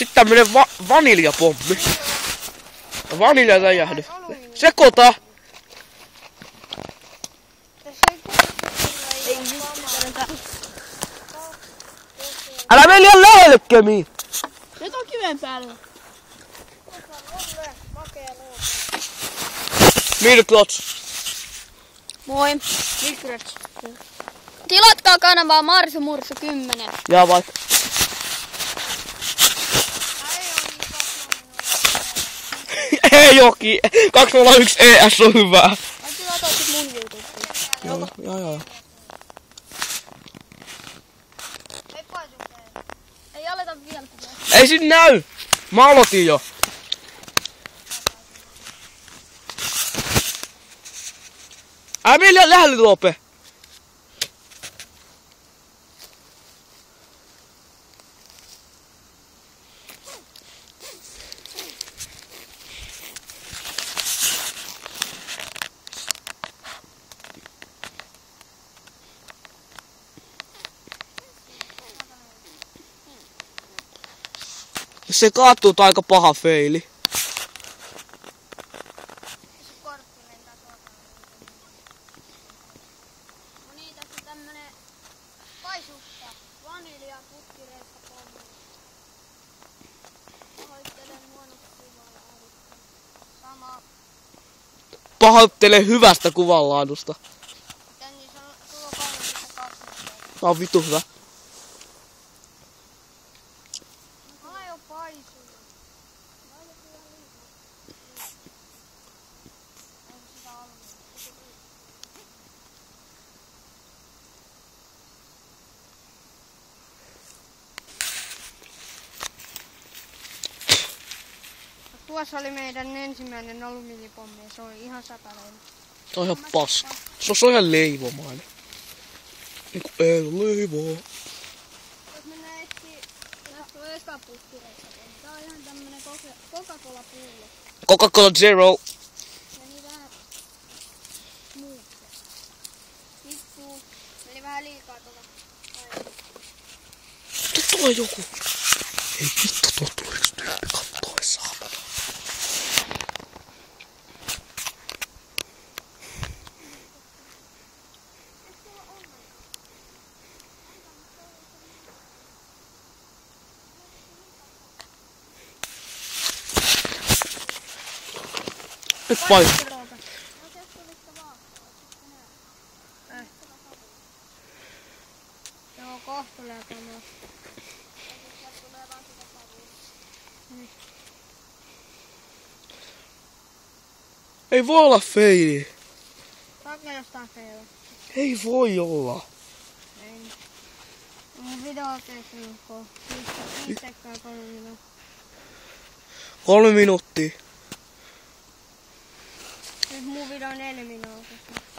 Sitten tämmönen vaniljapommi. Vaniljaräjähdys. Sekoita! Älä mene liian lähelle, Kemi! Nyt on kiven päällä. Milklots. Moi. Milklots. Tilatkaa kanavaa Marsu Mursu 10. Jaa vaikka. Joki. 201 ES on hyvää. Mä tilata sit mun YouTubeen. Joo. Ei aleta vielä. Ei sit näy. Mä aloitin jo. Älä mene liian lähelle, Lope. Jos se kaatuu, tää on aika paha feili. No niin, tässä on tämmönen paisukka, vanilja, putkireista pommi. Pahoittelen huonosta kuvalla. Sama. Pahoittele hyvästä kuvanlaadusta. Tän niin sulla on 3,2. Tää on vitu hyvä. Ai on paisuja. Tuossa oli meidän ensimmäinen alumiinipommi ja se oli ihan sataleinen. Se on ihan paska. Se on ihan leivomainen. Niinku ei leivoo. Jos mennään etsii, tässä on eka putkireista pommi. Tää on ihan tämmönen Coca-Cola pullo. Coca-Cola Zero. Meni vähän muuta. Tippuu. Meni vähän liikaa tuolla. Nyt tulee joku. Ei vittu, tuolta tulee yks tyyppi kattoessaan. Nyt painu. Joo, kohta tulee kamaa. Ei voi olla feili. Saanko jostain feilaa? Ei voi olla. Ei. Mun video kestää 5 sekkaa 3 minuuttia. 3 minuuttia.